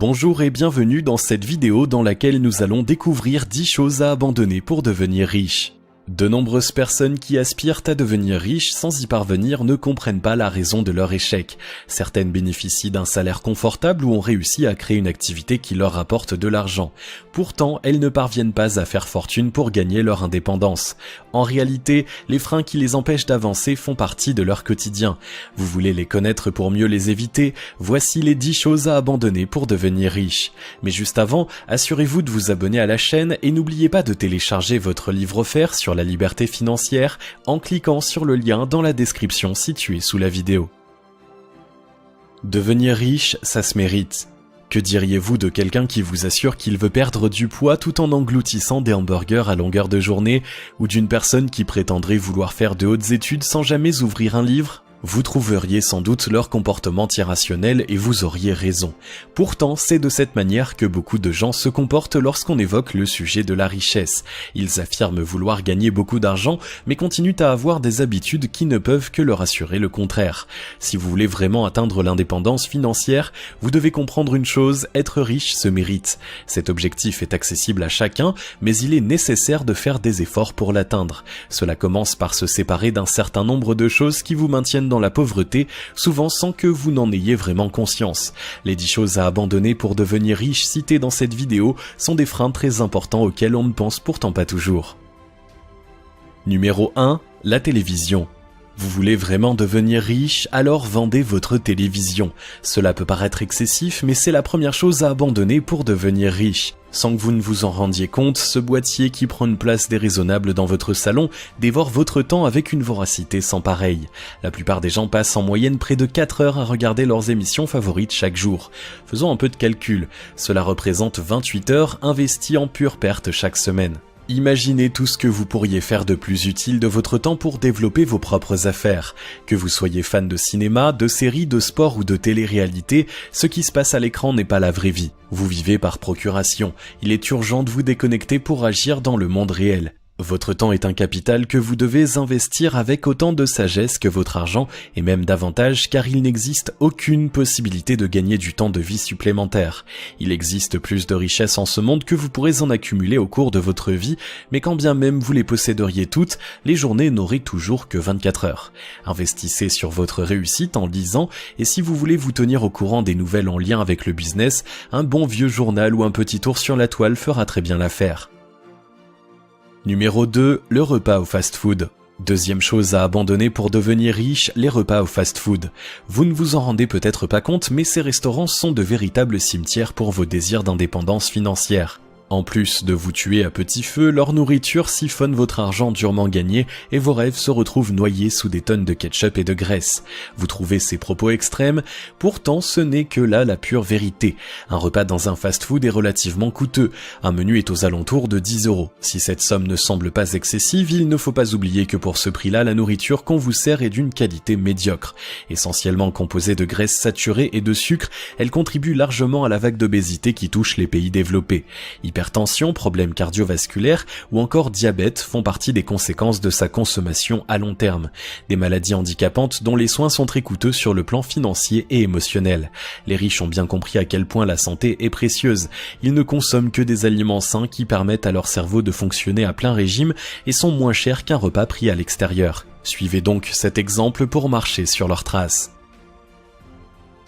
Bonjour et bienvenue dans cette vidéo dans laquelle nous allons découvrir 10 choses à abandonner pour devenir riche. De nombreuses personnes qui aspirent à devenir riches sans y parvenir ne comprennent pas la raison de leur échec. Certaines bénéficient d'un salaire confortable ou ont réussi à créer une activité qui leur rapporte de l'argent. Pourtant, elles ne parviennent pas à faire fortune pour gagner leur indépendance. En réalité, les freins qui les empêchent d'avancer font partie de leur quotidien. Vous voulez les connaître pour mieux les éviter? Voici les 10 choses à abandonner pour devenir riche. Mais juste avant, assurez-vous de vous abonner à la chaîne et n'oubliez pas de télécharger votre livre offert sur la liberté financière en cliquant sur le lien dans la description située sous la vidéo. Devenir riche, ça se mérite. Que diriez-vous de quelqu'un qui vous assure qu'il veut perdre du poids tout en engloutissant des hamburgers à longueur de journée, ou d'une personne qui prétendrait vouloir faire de hautes études sans jamais ouvrir un livre? Vous trouveriez sans doute leur comportement irrationnel et vous auriez raison. Pourtant, c'est de cette manière que beaucoup de gens se comportent lorsqu'on évoque le sujet de la richesse. Ils affirment vouloir gagner beaucoup d'argent, mais continuent à avoir des habitudes qui ne peuvent que leur assurer le contraire. Si vous voulez vraiment atteindre l'indépendance financière, vous devez comprendre une chose, être riche se mérite. Cet objectif est accessible à chacun, mais il est nécessaire de faire des efforts pour l'atteindre. Cela commence par se séparer d'un certain nombre de choses qui vous maintiennent dans la pauvreté, souvent sans que vous n'en ayez vraiment conscience. Les 10 choses à abandonner pour devenir riche citées dans cette vidéo sont des freins très importants auxquels on ne pense pourtant pas toujours. Numéro 1. La télévision. Vous voulez vraiment devenir riche? Alors vendez votre télévision. Cela peut paraître excessif, mais c'est la première chose à abandonner pour devenir riche. Sans que vous ne vous en rendiez compte, ce boîtier qui prend une place déraisonnable dans votre salon dévore votre temps avec une voracité sans pareille. La plupart des gens passent en moyenne près de 4 heures à regarder leurs émissions favorites chaque jour. Faisons un peu de calcul. Cela représente 28 heures investies en pure perte chaque semaine. Imaginez tout ce que vous pourriez faire de plus utile de votre temps pour développer vos propres affaires. Que vous soyez fan de cinéma, de séries, de sport ou de télé-réalité, ce qui se passe à l'écran n'est pas la vraie vie. Vous vivez par procuration. Il est urgent de vous déconnecter pour agir dans le monde réel. Votre temps est un capital que vous devez investir avec autant de sagesse que votre argent, et même davantage car il n'existe aucune possibilité de gagner du temps de vie supplémentaire. Il existe plus de richesses en ce monde que vous pourrez en accumuler au cours de votre vie, mais quand bien même vous les posséderiez toutes, les journées n'auraient toujours que 24 heures. Investissez sur votre réussite en lisant, et si vous voulez vous tenir au courant des nouvelles en lien avec le business, un bon vieux journal ou un petit tour sur la toile fera très bien l'affaire. Numéro 2. Le repas au fast-food. Deuxième chose à abandonner pour devenir riche, les repas au fast-food. Vous ne vous en rendez peut-être pas compte, mais ces restaurants sont de véritables cimetières pour vos désirs d'indépendance financière. En plus de vous tuer à petit feu, leur nourriture siphonne votre argent durement gagné et vos rêves se retrouvent noyés sous des tonnes de ketchup et de graisse. Vous trouvez ces propos extrêmes? Pourtant, ce n'est que là la pure vérité. Un repas dans un fast-food est relativement coûteux. Un menu est aux alentours de 10 €. Si cette somme ne semble pas excessive, il ne faut pas oublier que pour ce prix-là, la nourriture qu'on vous sert est d'une qualité médiocre. Essentiellement composée de graisses saturées et de sucre, elle contribue largement à la vague d'obésité qui touche les pays développés. Hypertension, problèmes cardiovasculaires ou encore diabète font partie des conséquences de sa consommation à long terme. Des maladies handicapantes dont les soins sont très coûteux sur le plan financier et émotionnel. Les riches ont bien compris à quel point la santé est précieuse. Ils ne consomment que des aliments sains qui permettent à leur cerveau de fonctionner à plein régime et sont moins chers qu'un repas pris à l'extérieur. Suivez donc cet exemple pour marcher sur leurs traces.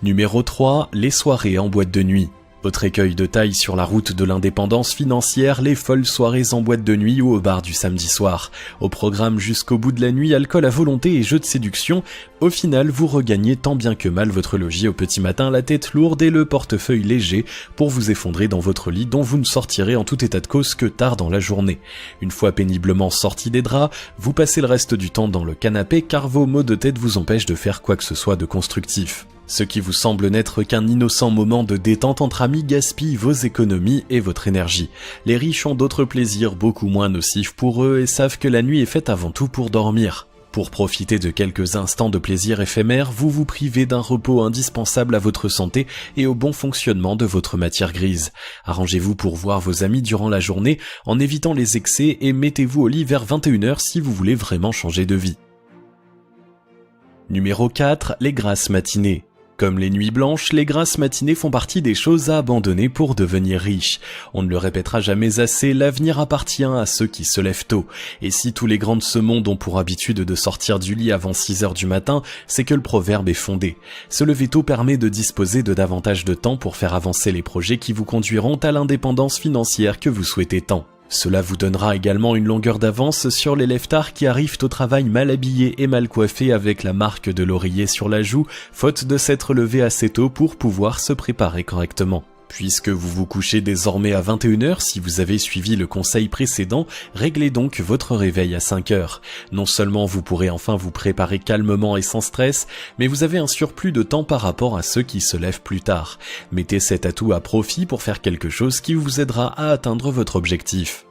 Numéro 3. Les soirées en boîte de nuit. Autre écueil de taille sur la route de l'indépendance financière, les folles soirées en boîte de nuit ou au bar du samedi soir. Au programme jusqu'au bout de la nuit, alcool à volonté et jeux de séduction, au final vous regagnez tant bien que mal votre logis au petit matin, la tête lourde et le portefeuille léger pour vous effondrer dans votre lit dont vous ne sortirez en tout état de cause que tard dans la journée. Une fois péniblement sorti des draps, vous passez le reste du temps dans le canapé car vos maux de tête vous empêchent de faire quoi que ce soit de constructif. Ce qui vous semble n'être qu'un innocent moment de détente entre amis gaspille vos économies et votre énergie. Les riches ont d'autres plaisirs beaucoup moins nocifs pour eux et savent que la nuit est faite avant tout pour dormir. Pour profiter de quelques instants de plaisir éphémère, vous vous privez d'un repos indispensable à votre santé et au bon fonctionnement de votre matière grise. Arrangez-vous pour voir vos amis durant la journée en évitant les excès et mettez-vous au lit vers 21 h si vous voulez vraiment changer de vie. Numéro 4. Les grasses matinées. Comme les nuits blanches, les grasses matinées font partie des choses à abandonner pour devenir riche. On ne le répétera jamais assez, l'avenir appartient à ceux qui se lèvent tôt. Et si tous les grands de ce monde ont pour habitude de sortir du lit avant 6 heures du matin, c'est que le proverbe est fondé. Se lever tôt permet de disposer de davantage de temps pour faire avancer les projets qui vous conduiront à l'indépendance financière que vous souhaitez tant. Cela vous donnera également une longueur d'avance sur les lève-tard qui arrivent au travail mal habillés et mal coiffés avec la marque de l'oreiller sur la joue, faute de s'être levés assez tôt pour pouvoir se préparer correctement. Puisque vous vous couchez désormais à 21h si vous avez suivi le conseil précédent, réglez donc votre réveil à 5h. Non seulement vous pourrez enfin vous préparer calmement et sans stress, mais vous avez un surplus de temps par rapport à ceux qui se lèvent plus tard. Mettez cet atout à profit pour faire quelque chose qui vous aidera à atteindre votre objectif.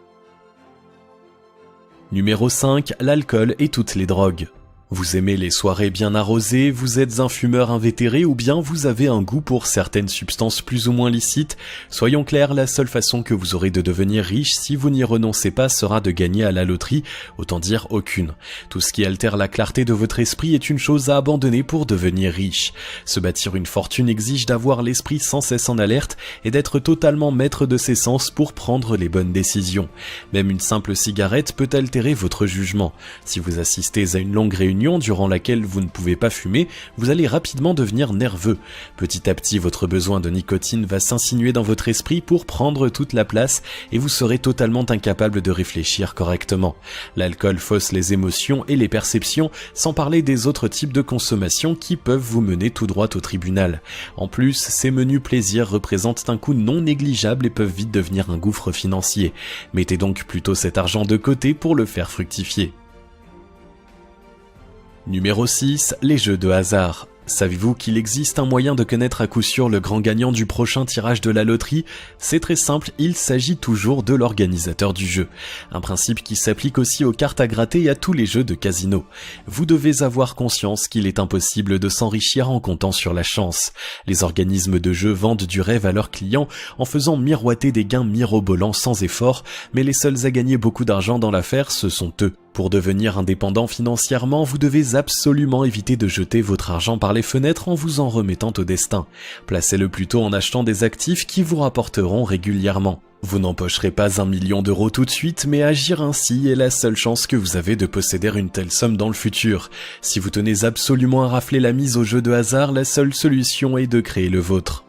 Numéro 5, l'alcool et toutes les drogues. Vous aimez les soirées bien arrosées, vous êtes un fumeur invétéré ou bien vous avez un goût pour certaines substances plus ou moins licites. Soyons clairs, la seule façon que vous aurez de devenir riche si vous n'y renoncez pas sera de gagner à la loterie, autant dire aucune. Tout ce qui altère la clarté de votre esprit est une chose à abandonner pour devenir riche. Se bâtir une fortune exige d'avoir l'esprit sans cesse en alerte et d'être totalement maître de ses sens pour prendre les bonnes décisions. Même une simple cigarette peut altérer votre jugement. Si vous assistez à une longue réunion durant laquelle vous ne pouvez pas fumer, vous allez rapidement devenir nerveux. Petit à petit, votre besoin de nicotine va s'insinuer dans votre esprit pour prendre toute la place et vous serez totalement incapable de réfléchir correctement. L'alcool fausse les émotions et les perceptions, sans parler des autres types de consommation qui peuvent vous mener tout droit au tribunal. En plus, ces menus plaisirs représentent un coût non négligeable et peuvent vite devenir un gouffre financier. Mettez donc plutôt cet argent de côté pour le faire fructifier. Numéro 6, les jeux de hasard. Savez-vous qu'il existe un moyen de connaître à coup sûr le grand gagnant du prochain tirage de la loterie? C'est très simple, il s'agit toujours de l'organisateur du jeu. Un principe qui s'applique aussi aux cartes à gratter et à tous les jeux de casino. Vous devez avoir conscience qu'il est impossible de s'enrichir en comptant sur la chance. Les organismes de jeu vendent du rêve à leurs clients en faisant miroiter des gains mirobolants sans effort, mais les seuls à gagner beaucoup d'argent dans l'affaire, ce sont eux. Pour devenir indépendant financièrement, vous devez absolument éviter de jeter votre argent par les fenêtres en vous en remettant au destin. Placez-le plutôt en achetant des actifs qui vous rapporteront régulièrement. Vous n'empocherez pas 1 million d'euros tout de suite, mais agir ainsi est la seule chance que vous avez de posséder une telle somme dans le futur. Si vous tenez absolument à rafler la mise au jeu de hasard, la seule solution est de créer le vôtre.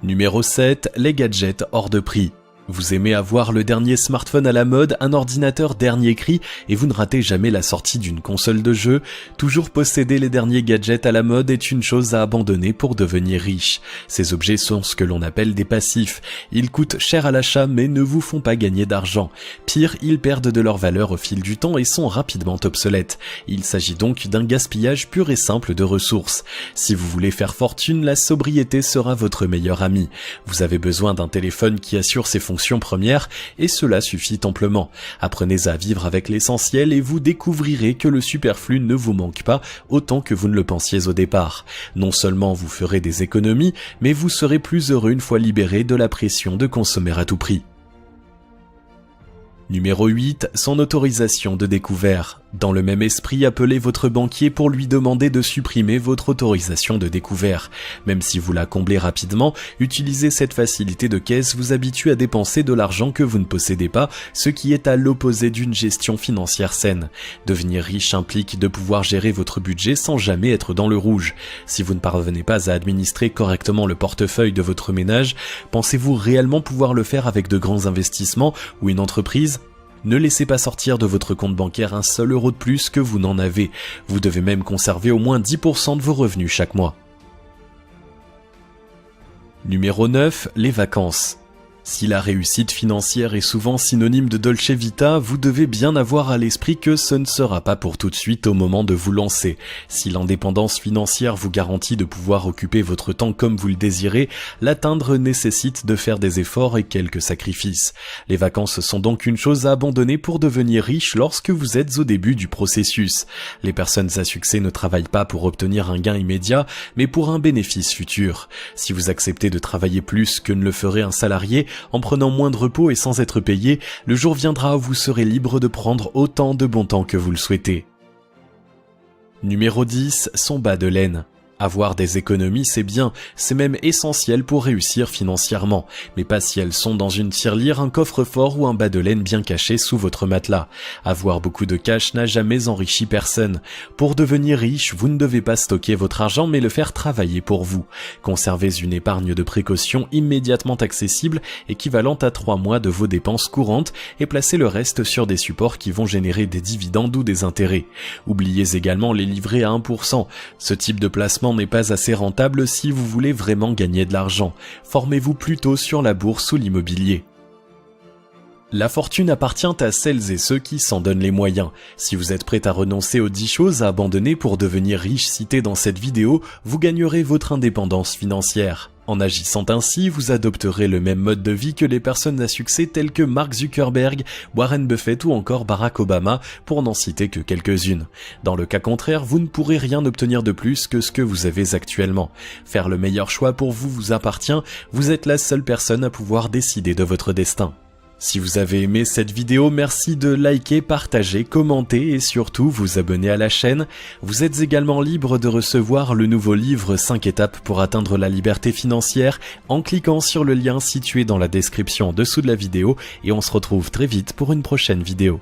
Numéro 7, les gadgets hors de prix. Vous aimez avoir le dernier smartphone à la mode, un ordinateur dernier cri et vous ne ratez jamais la sortie d'une console de jeu. Toujours posséder les derniers gadgets à la mode est une chose à abandonner pour devenir riche. Ces objets sont ce que l'on appelle des passifs. Ils coûtent cher à l'achat mais ne vous font pas gagner d'argent. Pire, ils perdent de leur valeur au fil du temps et sont rapidement obsolètes. Il s'agit donc d'un gaspillage pur et simple de ressources. Si vous voulez faire fortune, la sobriété sera votre meilleur ami. Vous avez besoin d'un téléphone qui assure ses fonctions première et cela suffit amplement. Apprenez à vivre avec l'essentiel et vous découvrirez que le superflu ne vous manque pas autant que vous ne le pensiez au départ. Non seulement vous ferez des économies, mais vous serez plus heureux une fois libéré de la pression de consommer à tout prix. Numéro 8, son autorisation de découvert. Dans le même esprit, appelez votre banquier pour lui demander de supprimer votre autorisation de découvert. Même si vous la comblez rapidement, utiliser cette facilité de caisse vous habitue à dépenser de l'argent que vous ne possédez pas, ce qui est à l'opposé d'une gestion financière saine. Devenir riche implique de pouvoir gérer votre budget sans jamais être dans le rouge. Si vous ne parvenez pas à administrer correctement le portefeuille de votre ménage, pensez-vous réellement pouvoir le faire avec de grands investissements ou une entreprise ? Ne laissez pas sortir de votre compte bancaire un seul euro de plus que vous n'en avez. Vous devez même conserver au moins 10% de vos revenus chaque mois. Numéro 9, les vacances. Si la réussite financière est souvent synonyme de Dolce Vita, vous devez bien avoir à l'esprit que ce ne sera pas pour tout de suite au moment de vous lancer. Si l'indépendance financière vous garantit de pouvoir occuper votre temps comme vous le désirez, l'atteindre nécessite de faire des efforts et quelques sacrifices. Les vacances sont donc une chose à abandonner pour devenir riche lorsque vous êtes au début du processus. Les personnes à succès ne travaillent pas pour obtenir un gain immédiat, mais pour un bénéfice futur. Si vous acceptez de travailler plus que ne le ferait un salarié, en prenant moins de repos et sans être payé, le jour viendra où vous serez libre de prendre autant de bon temps que vous le souhaitez. Numéro 10, son bas de laine. Avoir des économies, c'est bien, c'est même essentiel pour réussir financièrement, mais pas si elles sont dans une tirelire, un coffre-fort ou un bas de laine bien caché sous votre matelas. Avoir beaucoup de cash n'a jamais enrichi personne. Pour devenir riche, vous ne devez pas stocker votre argent mais le faire travailler pour vous. Conservez une épargne de précaution immédiatement accessible, équivalente à 3 mois de vos dépenses courantes, et placez le reste sur des supports qui vont générer des dividendes ou des intérêts. Oubliez également les livrets à 1%. Ce type de placement n'est pas assez rentable si vous voulez vraiment gagner de l'argent. Formez-vous plutôt sur la bourse ou l'immobilier. La fortune appartient à celles et ceux qui s'en donnent les moyens. Si vous êtes prêt à renoncer aux 10 choses à abandonner pour devenir riche citées dans cette vidéo, vous gagnerez votre indépendance financière. En agissant ainsi, vous adopterez le même mode de vie que les personnes à succès telles que Mark Zuckerberg, Warren Buffett ou encore Barack Obama, pour n'en citer que quelques-unes. Dans le cas contraire, vous ne pourrez rien obtenir de plus que ce que vous avez actuellement. Faire le meilleur choix pour vous vous appartient, vous êtes la seule personne à pouvoir décider de votre destin. Si vous avez aimé cette vidéo, merci de liker, partager, commenter et surtout vous abonner à la chaîne. Vous êtes également libre de recevoir le nouveau livre 5 étapes pour atteindre la liberté financière en cliquant sur le lien situé dans la description en dessous de la vidéo et on se retrouve très vite pour une prochaine vidéo.